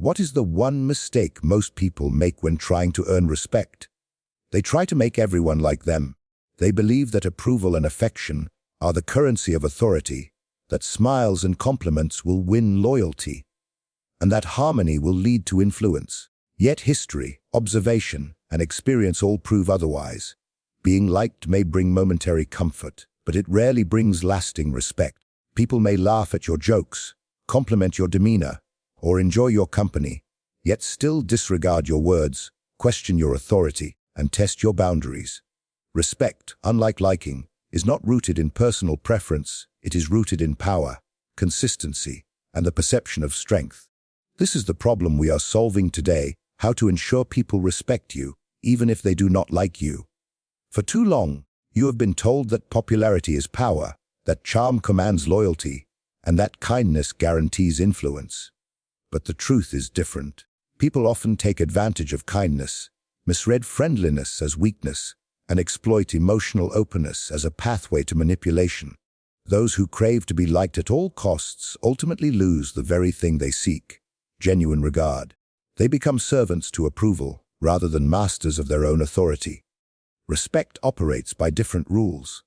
What is the one mistake most people make when trying to earn respect? They try to make everyone like them. They believe that approval and affection are the currency of authority, that smiles and compliments will win loyalty, and that harmony will lead to influence. Yet history, observation, and experience all prove otherwise. Being liked may bring momentary comfort, but it rarely brings lasting respect. People may laugh at your jokes, compliment your demeanor, or enjoy your company, yet still disregard your words, question your authority, and test your boundaries. Respect, unlike liking, is not rooted in personal preference. It is rooted in power, consistency, and the perception of strength. This is the problem we are solving today: how to ensure people respect you, even if they do not like you. For too long, you have been told that popularity is power, that charm commands loyalty, and that kindness guarantees influence. But the truth is different. People often take advantage of kindness, misread friendliness as weakness, and exploit emotional openness as a pathway to manipulation. Those who crave to be liked at all costs ultimately lose the very thing they seek: genuine regard. They become servants to approval rather than masters of their own authority. Respect operates by different rules.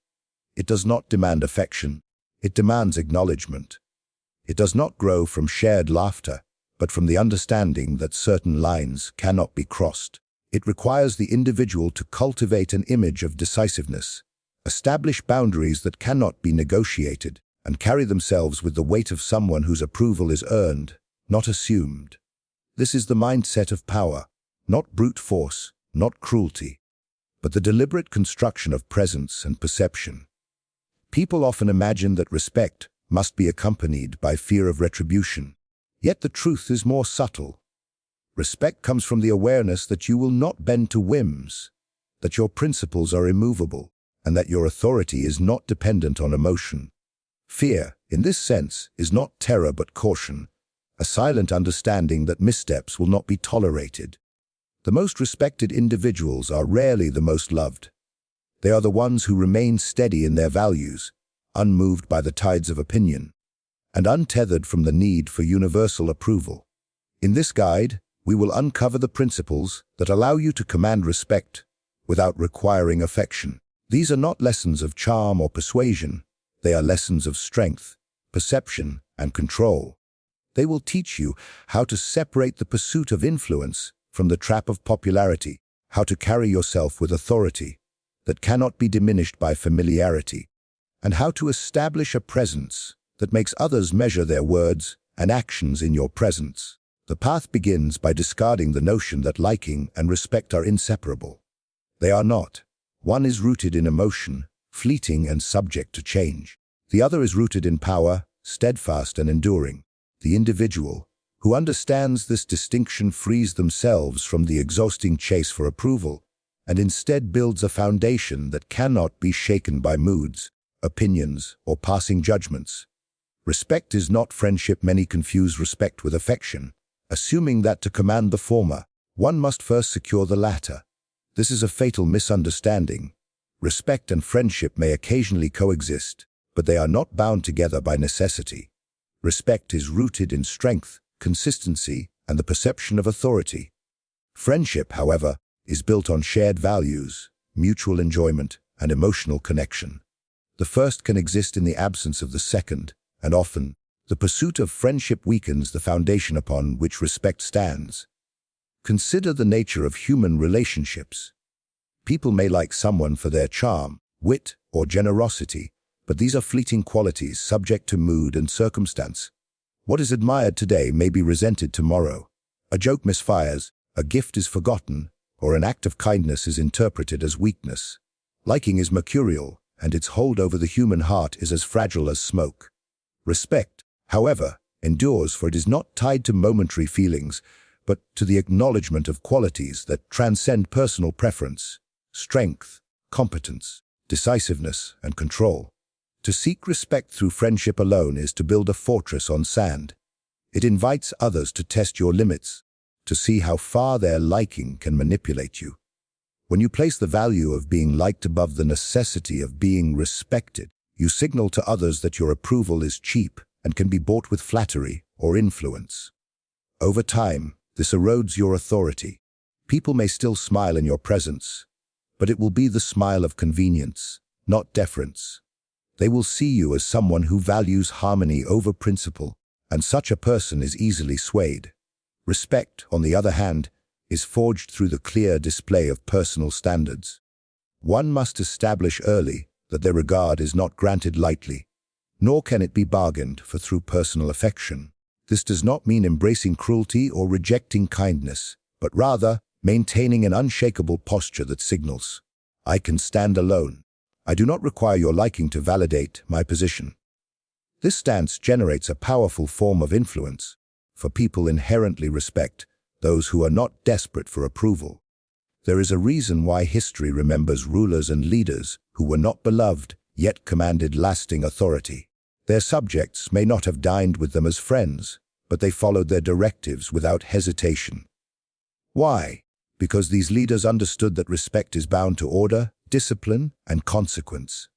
It does not demand affection. It demands acknowledgement. It does not grow from shared laughter, but from the understanding that certain lines cannot be crossed. It requires the individual to cultivate an image of decisiveness, establish boundaries that cannot be negotiated, and carry themselves with the weight of someone whose approval is earned, not assumed. This is the mindset of power, not brute force, not cruelty, but the deliberate construction of presence and perception. People often imagine that respect must be accompanied by fear of retribution. Yet the truth is more subtle. Respect comes from the awareness that you will not bend to whims, that your principles are immovable, and that your authority is not dependent on emotion. Fear, in this sense, is not terror but caution, a silent understanding that missteps will not be tolerated. The most respected individuals are rarely the most loved. They are the ones who remain steady in their values, unmoved by the tides of opinion, and untethered from the need for universal approval. In this guide, we will uncover the principles that allow you to command respect without requiring affection. These are not lessons of charm or persuasion. They are lessons of strength, perception, and control. They will teach you how to separate the pursuit of influence from the trap of popularity, how to carry yourself with authority that cannot be diminished by familiarity, and how to establish a presence that makes others measure their words and actions in your presence. The path begins by discarding the notion that liking and respect are inseparable. They are not. One is rooted in emotion, fleeting and subject to change. The other is rooted in power, steadfast and enduring. The individual, who understands this distinction, frees themselves from the exhausting chase for approval and instead builds a foundation that cannot be shaken by moods, opinions, or passing judgments. Respect is not friendship. Many confuse respect with affection, assuming that to command the former, one must first secure the latter. This is a fatal misunderstanding. Respect and friendship may occasionally coexist, but they are not bound together by necessity. Respect is rooted in strength, consistency, and the perception of authority. Friendship, however, is built on shared values, mutual enjoyment, and emotional connection. The first can exist in the absence of the second, and often, the pursuit of friendship weakens the foundation upon which respect stands. Consider the nature of human relationships. People may like someone for their charm, wit, or generosity, but these are fleeting qualities subject to mood and circumstance. What is admired today may be resented tomorrow. A joke misfires, a gift is forgotten, or an act of kindness is interpreted as weakness. Liking is mercurial, and its hold over the human heart is as fragile as smoke. Respect, however, endures, for it is not tied to momentary feelings, but to the acknowledgement of qualities that transcend personal preference: strength, competence, decisiveness, and control. To seek respect through friendship alone is to build a fortress on sand. It invites others to test your limits, to see how far their liking can manipulate you. When you place the value of being liked above the necessity of being respected, you signal to others that your approval is cheap and can be bought with flattery or influence. Over time, this erodes your authority. People may still smile in your presence, but it will be the smile of convenience, not deference. They will see you as someone who values harmony over principle, and such a person is easily swayed. Respect, on the other hand, is forged through the clear display of personal standards. One must establish early that their regard is not granted lightly, nor can it be bargained for through personal affection. This does not mean embracing cruelty or rejecting kindness, but rather maintaining an unshakable posture that signals, "I can stand alone. I do not require your liking to validate my position." This stance generates a powerful form of influence, for people inherently respect those who are not desperate for approval. There is a reason why history remembers rulers and leaders who were not beloved, yet commanded lasting authority. Their subjects may not have dined with them as friends, but they followed their directives without hesitation. Why? Because these leaders understood that respect is bound to order, discipline, and consequence,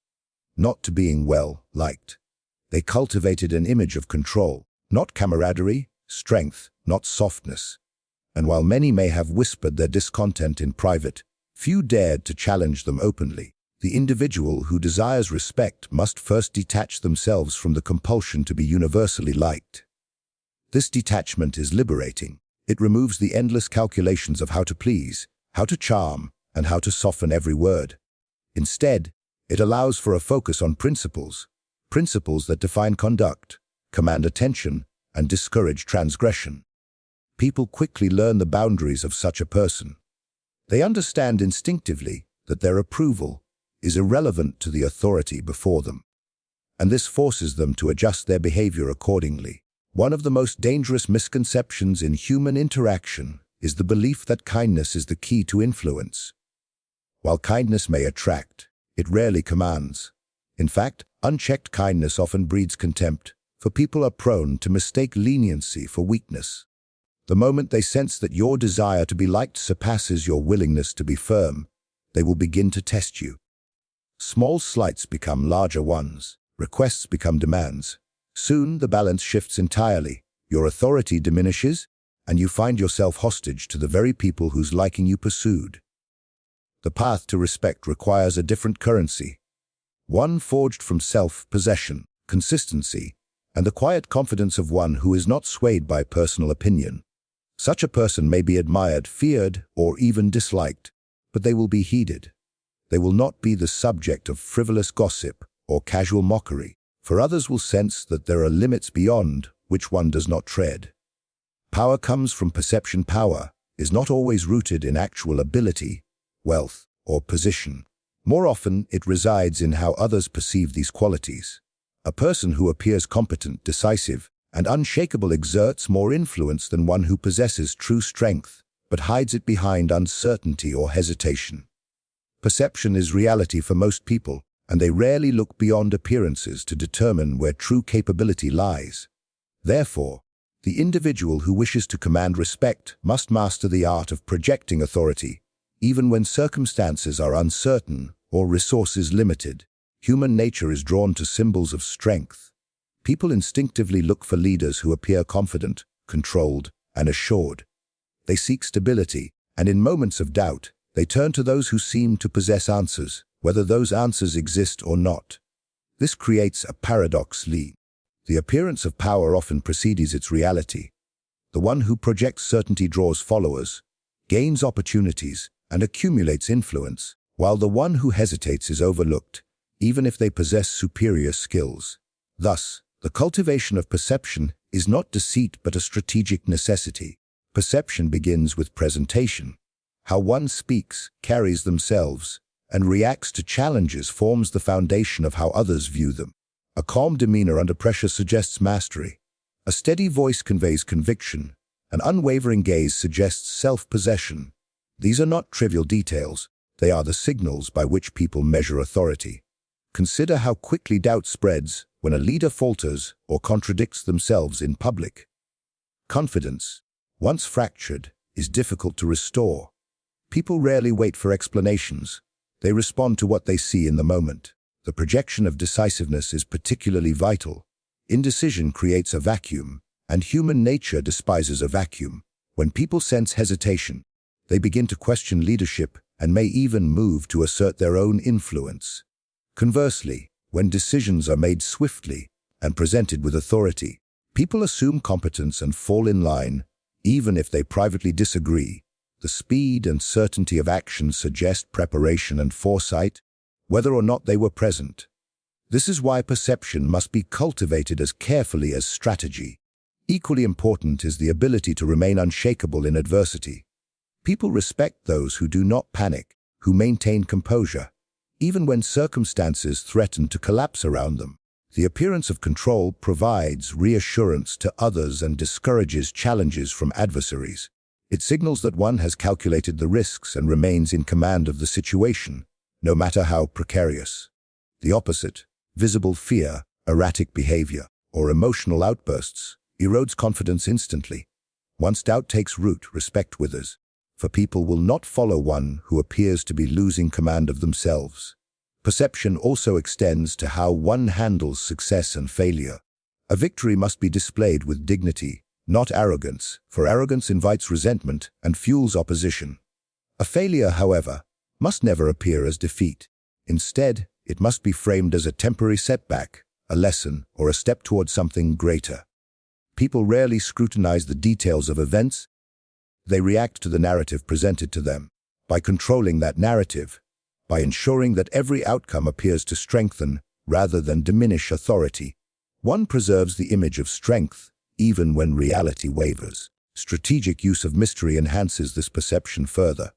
not to being well liked. They cultivated an image of control, not camaraderie, strength, not softness. And while many may have whispered their discontent in private, few dared to challenge them openly. The individual who desires respect must first detach themselves from the compulsion to be universally liked. This detachment is liberating. It removes the endless calculations of how to please, how to charm, and how to soften every word. Instead, it allows for a focus on principles that define conduct, command attention, and discourage transgression. People quickly learn the boundaries of such a person. They understand instinctively that their approval is irrelevant to the authority before them, and this forces them to adjust their behavior accordingly. One of the most dangerous misconceptions in human interaction is the belief that kindness is the key to influence. While kindness may attract, it rarely commands. In fact, unchecked kindness often breeds contempt, for people are prone to mistake leniency for weakness. The moment they sense that your desire to be liked surpasses your willingness to be firm, they will begin to test you. Small slights become larger ones. Requests become demands. Soon the balance shifts entirely. Your authority diminishes, and you find yourself hostage to the very people whose liking you pursued. The path to respect requires a different currency, one forged from self-possession, consistency, and the quiet confidence of one who is not swayed by personal opinion. Such a person may be admired, feared, or even disliked, but they will be heeded. They will not be the subject of frivolous gossip or casual mockery, for others will sense that there are limits beyond which one does not tread. Power comes from perception. Power is not always rooted in actual ability, wealth, or position. More often, it resides in how others perceive these qualities. A person who appears competent, decisive, and unshakable exerts more influence than one who possesses true strength, but hides it behind uncertainty or hesitation. Perception is reality for most people, and they rarely look beyond appearances to determine where true capability lies. Therefore, the individual who wishes to command respect must master the art of projecting authority, even when circumstances are uncertain or resources limited. Human nature is drawn to symbols of strength. People instinctively look for leaders who appear confident, controlled, and assured. They seek stability, and in moments of doubt, they turn to those who seem to possess answers, whether those answers exist or not. This creates a paradox. The appearance of power often precedes its reality. The one who projects certainty draws followers, gains opportunities, and accumulates influence, while the one who hesitates is overlooked, even if they possess superior skills. Thus, the cultivation of perception is not deceit but a strategic necessity. Perception begins with presentation. How one speaks, carries themselves, and reacts to challenges forms the foundation of how others view them. A calm demeanor under pressure suggests mastery. A steady voice conveys conviction. An unwavering gaze suggests self-possession. These are not trivial details. They are the signals by which people measure authority. Consider how quickly doubt spreads when a leader falters or contradicts themselves in public. Confidence, once fractured, is difficult to restore. People rarely wait for explanations. They respond to what they see in the moment. The projection of decisiveness is particularly vital. Indecision creates a vacuum, And human nature despises a vacuum. When people sense hesitation, they begin to question leadership and may even move to assert their own influence. Conversely, when decisions are made swiftly and presented with authority, people assume competence and fall in line, even if they privately disagree. The speed and certainty of action suggest preparation and foresight, whether or not they were present. This is why perception must be cultivated as carefully as strategy. Equally important is the ability to remain unshakable in adversity. People respect those who do not panic, who maintain composure, even when circumstances threaten to collapse around them. The appearance of control provides reassurance to others and discourages challenges from adversaries. It signals that one has calculated the risks and remains in command of the situation, no matter how precarious. The opposite, visible fear, erratic behavior, or emotional outbursts, erodes confidence instantly. Once doubt takes root, respect withers, for people will not follow one who appears to be losing command of themselves. Perception also extends to how one handles success and failure. A victory must be displayed with dignity, not arrogance, for arrogance invites resentment and fuels opposition. A failure, however, must never appear as defeat. Instead, it must be framed as a temporary setback, a lesson, or a step towards something greater. People rarely scrutinize the details of events. They react to the narrative presented to them. By controlling that narrative, by ensuring that every outcome appears to strengthen rather than diminish authority, one preserves the image of strength, even when reality wavers. Strategic use of mystery enhances this perception further.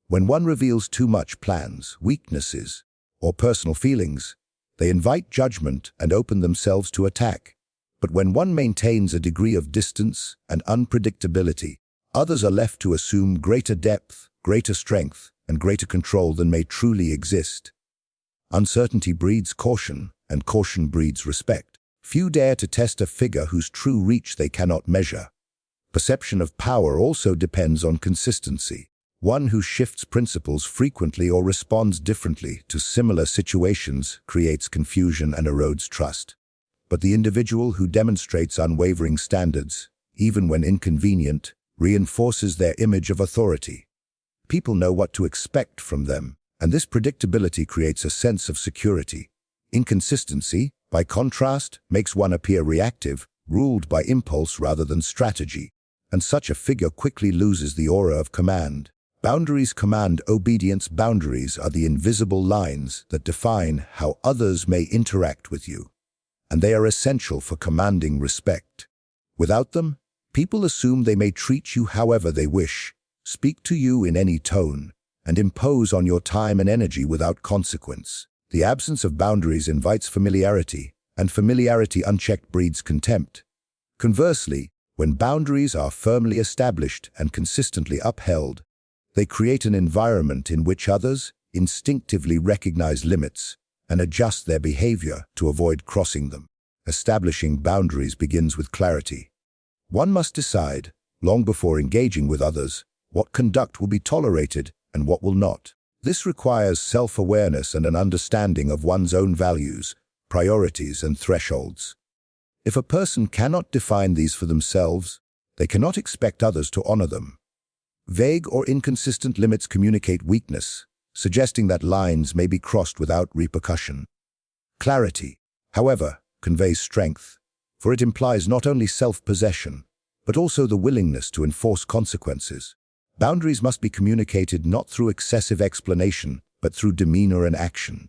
When one reveals too much plans, weaknesses, or personal feelings, they invite judgment and open themselves to attack. But when one maintains a degree of distance and unpredictability, others are left to assume greater depth, greater strength, and greater control than may truly exist. Uncertainty breeds caution, and caution breeds respect. Few dare to test a figure whose true reach they cannot measure. Perception of power also depends on consistency. One who shifts principles frequently or responds differently to similar situations creates confusion and erodes trust. But the individual who demonstrates unwavering standards, even when inconvenient, reinforces their image of authority. People know what to expect from them, and this predictability creates a sense of security. Inconsistency, by contrast, makes one appear reactive, ruled by impulse rather than strategy, and such a figure quickly loses the aura of command. Boundaries command obedience. Boundaries are the invisible lines that define how others may interact with you, and they are essential for commanding respect. Without them, people assume they may treat you however they wish, speak to you in any tone, and impose on your time and energy without consequence. The absence of boundaries invites familiarity, and familiarity unchecked breeds contempt. Conversely, when boundaries are firmly established and consistently upheld, they create an environment in which others instinctively recognize limits and adjust their behavior to avoid crossing them. Establishing boundaries begins with clarity. One must decide, long before engaging with others, what conduct will be tolerated and what will not. This requires self-awareness and an understanding of one's own values, priorities, and thresholds. If a person cannot define these for themselves, they cannot expect others to honor them. Vague or inconsistent limits communicate weakness, suggesting that lines may be crossed without repercussion. Clarity, however, conveys strength, for it implies not only self-possession, but also the willingness to enforce consequences. Boundaries must be communicated not through excessive explanation, but through demeanor and action.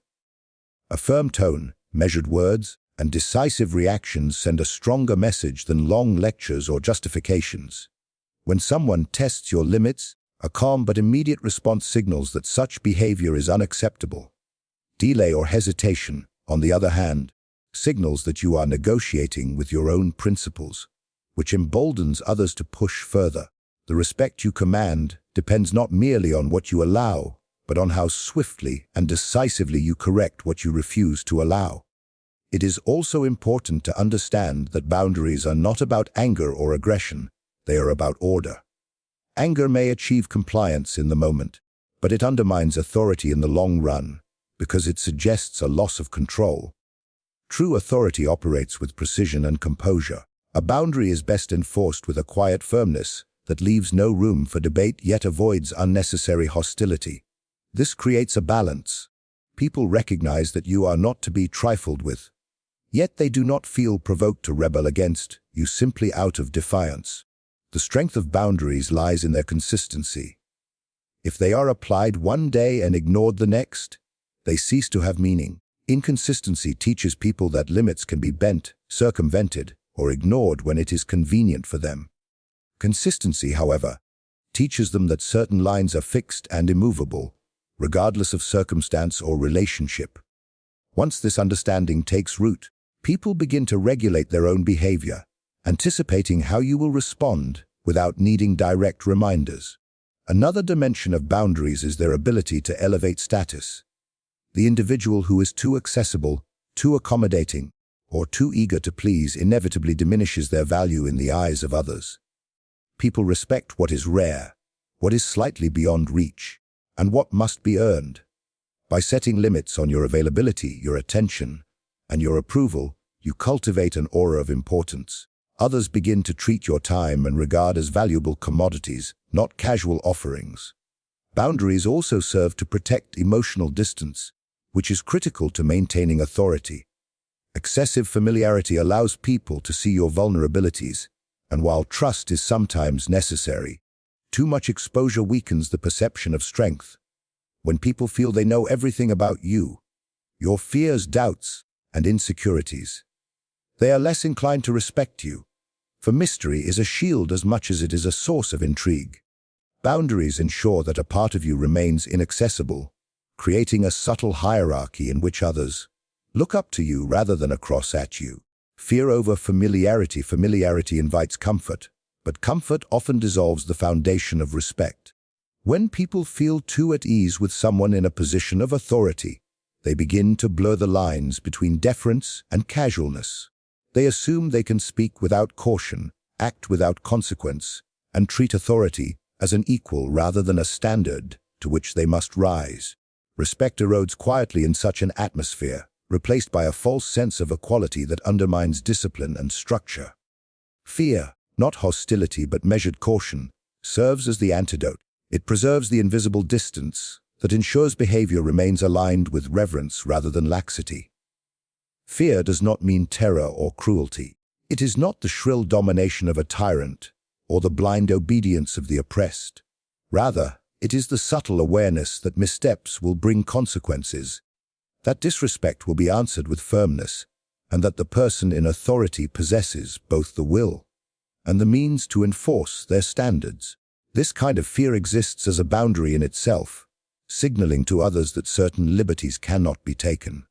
A firm tone, measured words, and decisive reactions send a stronger message than long lectures or justifications. When someone tests your limits, a calm but immediate response signals that such behavior is unacceptable. Delay or hesitation, on the other hand, signals that you are negotiating with your own principles, which emboldens others to push further. The respect you command depends not merely on what you allow, but on how swiftly and decisively you correct what you refuse to allow. It is also important to understand that boundaries are not about anger or aggression, they are about order. Anger may achieve compliance in the moment, but it undermines authority in the long run because it suggests a loss of control. True authority operates with precision and composure. A boundary is best enforced with a quiet firmness that leaves no room for debate yet avoids unnecessary hostility. This creates a balance. People recognize that you are not to be trifled with, yet they do not feel provoked to rebel against you simply out of defiance. The strength of boundaries lies in their consistency. If they are applied one day and ignored the next, they cease to have meaning. Inconsistency teaches people that limits can be bent, circumvented, or ignored when it is convenient for them. Consistency, however, teaches them that certain lines are fixed and immovable, regardless of circumstance or relationship. Once this understanding takes root, people begin to regulate their own behavior, anticipating how you will respond without needing direct reminders. Another dimension of boundaries is their ability to elevate status. The individual who is too accessible, too accommodating, or too eager to please inevitably diminishes their value in the eyes of others. People respect what is rare, what is slightly beyond reach, and what must be earned. By setting limits on your availability, your attention, and your approval, you cultivate an aura of importance. Others begin to treat your time and regard as valuable commodities, not casual offerings. Boundaries also serve to protect emotional distance, which is critical to maintaining authority. Excessive familiarity allows people to see your vulnerabilities, and while trust is sometimes necessary, too much exposure weakens the perception of strength. When people feel they know everything about you, your fears, doubts, and insecurities, they are less inclined to respect you. For mystery is a shield as much as it is a source of intrigue. Boundaries ensure that a part of you remains inaccessible, creating a subtle hierarchy in which others look up to you rather than across at you. Fear over familiarity. Familiarity invites comfort, but comfort often dissolves the foundation of respect. When people feel too at ease with someone in a position of authority, they begin to blur the lines between deference and casualness. They assume they can speak without caution, act without consequence, and treat authority as an equal rather than a standard to which they must rise. Respect erodes quietly in such an atmosphere, replaced by a false sense of equality that undermines discipline and structure. Fear, not hostility but measured caution, serves as the antidote. It preserves the invisible distance that ensures behavior remains aligned with reverence rather than laxity. Fear does not mean terror or cruelty. It is not the shrill domination of a tyrant or the blind obedience of the oppressed. Rather, it is the subtle awareness that missteps will bring consequences, that disrespect will be answered with firmness, and that the person in authority possesses both the will and the means to enforce their standards. This kind of fear exists as a boundary in itself, signaling to others that certain liberties cannot be taken.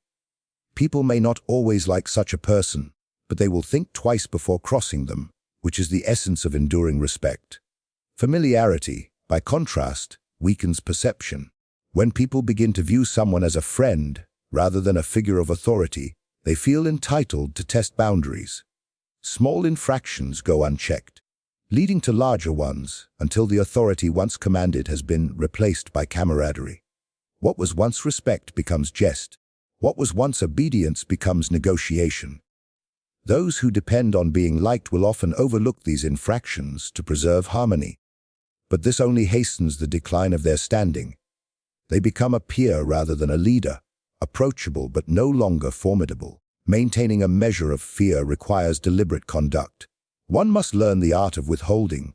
People may not always like such a person, but they will think twice before crossing them, which is the essence of enduring respect. Familiarity, by contrast, weakens perception. When people begin to view someone as a friend rather than a figure of authority, they feel entitled to test boundaries. Small infractions go unchecked, leading to larger ones until the authority once commanded has been replaced by camaraderie. What was once respect becomes jest. What was once obedience becomes negotiation. Those who depend on being liked will often overlook these infractions to preserve harmony. But this only hastens the decline of their standing. They become a peer rather than a leader, approachable but no longer formidable. Maintaining a measure of fear requires deliberate conduct. One must learn the art of withholding,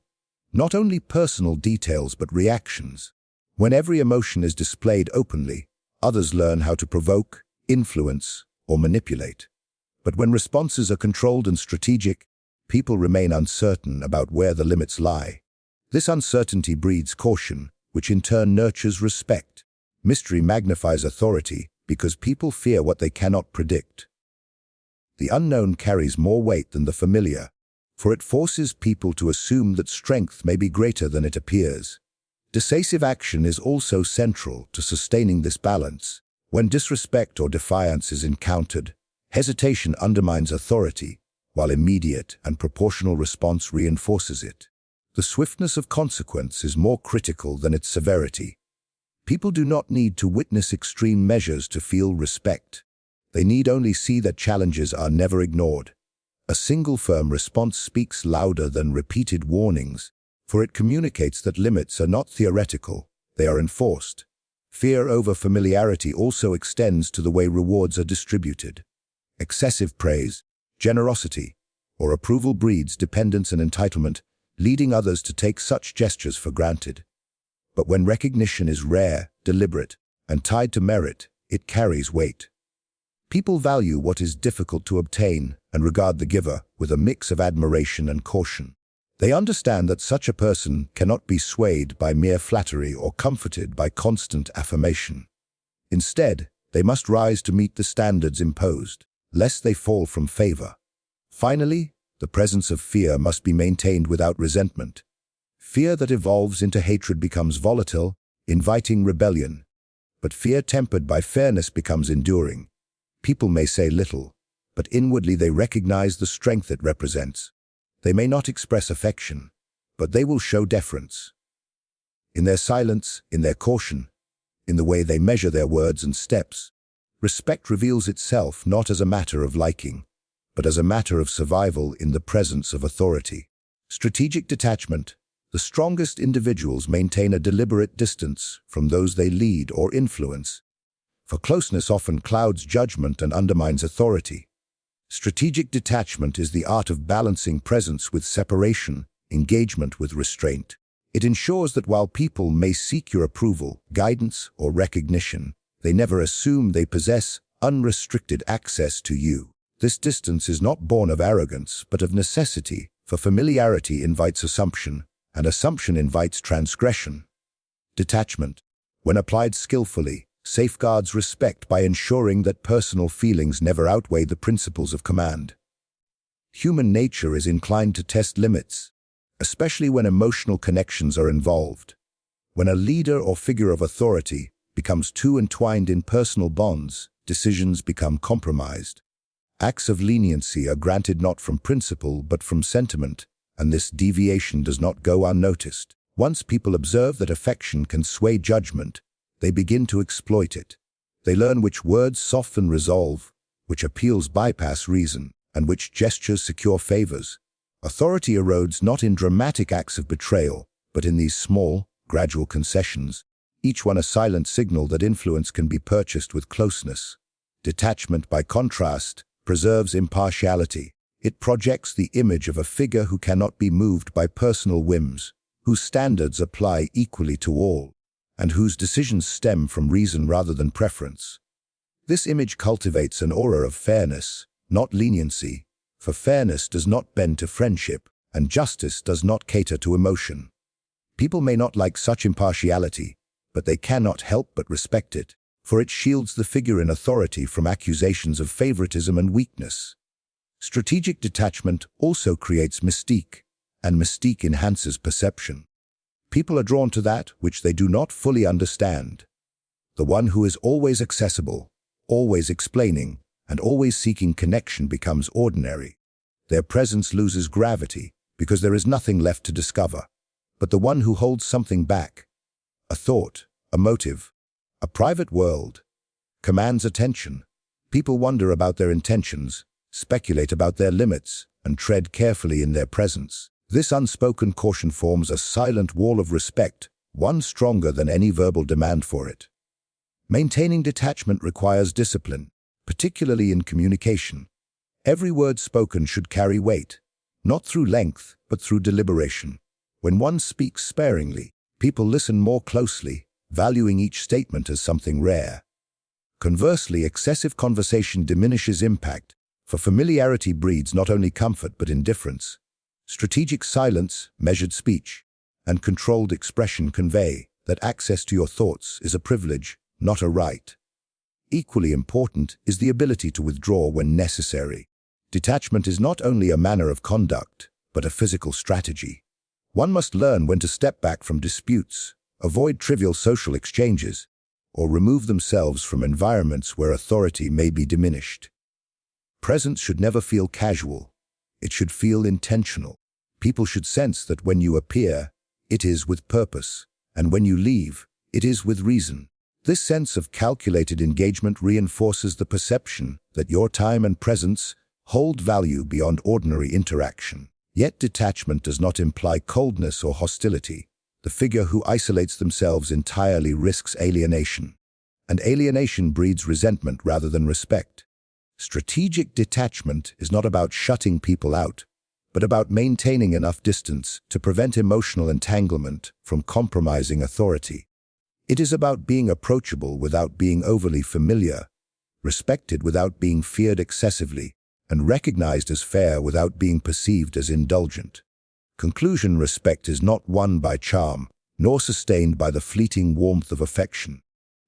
not only personal details but reactions. When every emotion is displayed openly, others learn how to provoke, influence, or manipulate. But when responses are controlled and strategic, people remain uncertain about where the limits lie. This uncertainty breeds caution, which in turn nurtures respect. Mystery magnifies authority because people fear what they cannot predict. The unknown carries more weight than the familiar, for it forces people to assume that strength may be greater than it appears. Decisive action is also central to sustaining this balance. When disrespect or defiance is encountered, hesitation undermines authority, while immediate and proportional response reinforces it. The swiftness of consequence is more critical than its severity. People do not need to witness extreme measures to feel respect. They need only see that challenges are never ignored, A single firm response speaks louder than repeated warnings, for it communicates that limits are not theoretical, they are enforced. Fear over familiarity also extends to the way rewards are distributed. Excessive praise, generosity, or approval breeds dependence and entitlement, leading others to take such gestures for granted. But when recognition is rare, deliberate, and tied to merit, it carries weight. People value what is difficult to obtain and regard the giver with a mix of admiration and caution. They understand that such a person cannot be swayed by mere flattery or comforted by constant affirmation. Instead, they must rise to meet the standards imposed, lest they fall from favor. Finally, the presence of fear must be maintained without resentment. Fear that evolves into hatred becomes volatile, inviting rebellion. But fear tempered by fairness becomes enduring. People may say little, but inwardly they recognize the strength it represents. They may not express affection, but they will show deference. In their silence, in their caution, in the way they measure their words and steps, respect reveals itself not as a matter of liking, but as a matter of survival in the presence of authority. Strategic detachment. The strongest individuals maintain a deliberate distance from those they lead or influence, for closeness often clouds judgment and undermines authority. Strategic detachment is the art of balancing presence with separation, engagement with restraint. It ensures that while people may seek your approval, guidance, or recognition, they never assume they possess unrestricted access to you. This distance is not born of arrogance, but of necessity, for familiarity invites assumption, and assumption invites transgression. Detachment, when applied skillfully, safeguards respect by ensuring that personal feelings never outweigh the principles of command. Human nature is inclined to test limits, especially when emotional connections are involved. When a leader or figure of authority becomes too entwined in personal bonds, decisions become compromised. Acts of leniency are granted not from principle but from sentiment, and this deviation does not go unnoticed. Once people observe that affection can sway judgment, they begin to exploit it. They learn which words soften resolve, which appeals bypass reason, and which gestures secure favors. Authority erodes not in dramatic acts of betrayal, but in these small, gradual concessions, each one a silent signal that influence can be purchased with closeness. Detachment, by contrast, preserves impartiality. It projects the image of a figure who cannot be moved by personal whims, whose standards apply equally to all, and whose decisions stem from reason rather than preference. This image cultivates an aura of fairness, not leniency, for fairness does not bend to friendship, and justice does not cater to emotion. People may not like such impartiality, but they cannot help but respect it, for it shields the figure in authority from accusations of favoritism and weakness. Strategic detachment also creates mystique, and mystique enhances perception. People are drawn to that which they do not fully understand. The one who is always accessible, always explaining, and always seeking connection becomes ordinary. Their presence loses gravity because there is nothing left to discover. But the one who holds something back, a thought, a motive, a private world, commands attention. People wonder about their intentions, speculate about their limits, and tread carefully in their presence. This unspoken caution forms a silent wall of respect, one stronger than any verbal demand for it. Maintaining detachment requires discipline, particularly in communication. Every word spoken should carry weight, not through length, but through deliberation. When one speaks sparingly, people listen more closely, valuing each statement as something rare. Conversely, excessive conversation diminishes impact, for familiarity breeds not only comfort but indifference. Strategic silence, measured speech, and controlled expression convey that access to your thoughts is a privilege, not a right. Equally important is the ability to withdraw when necessary. Detachment is not only a manner of conduct, but a physical strategy. One must learn when to step back from disputes, avoid trivial social exchanges, or remove themselves from environments where authority may be diminished. Presence should never feel casual. It should feel intentional. People should sense that when you appear, it is with purpose, and when you leave, it is with reason. This sense of calculated engagement reinforces the perception that your time and presence hold value beyond ordinary interaction. Yet detachment does not imply coldness or hostility. The figure who isolates themselves entirely risks alienation, and alienation breeds resentment rather than respect. Strategic detachment is not about shutting people out, but about maintaining enough distance to prevent emotional entanglement from compromising authority. It is about being approachable without being overly familiar, respected without being feared excessively, and recognized as fair without being perceived as indulgent. Conclusion: respect is not won by charm, nor sustained by the fleeting warmth of affection.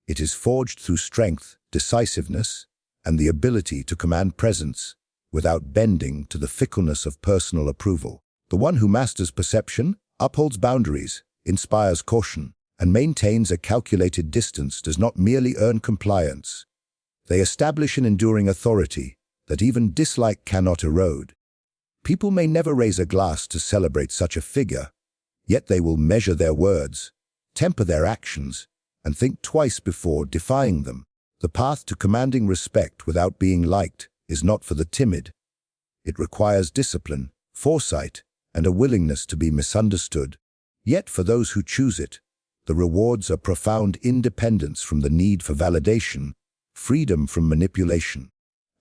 It is forged through strength, decisiveness, and the ability to command presence without bending to the fickleness of personal approval. The one who masters perception, upholds boundaries, inspires caution, and maintains a calculated distance does not merely earn compliance. They establish an enduring authority that even dislike cannot erode. People may never raise a glass to celebrate such a figure, yet they will measure their words, temper their actions, and think twice before defying them. The path to commanding respect without being liked is not for the timid. It requires discipline, foresight, and a willingness to be misunderstood. Yet for those who choose it, the rewards are profound independence from the need for validation, freedom from manipulation,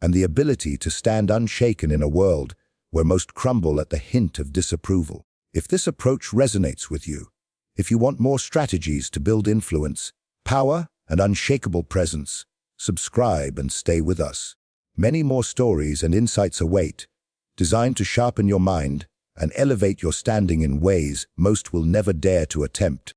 and the ability to stand unshaken in a world where most crumble at the hint of disapproval. If this approach resonates with you, if you want more strategies to build influence, power, and unshakable presence, subscribe and stay with us. Many more stories and insights await, designed to sharpen your mind and elevate your standing in ways most will never dare to attempt.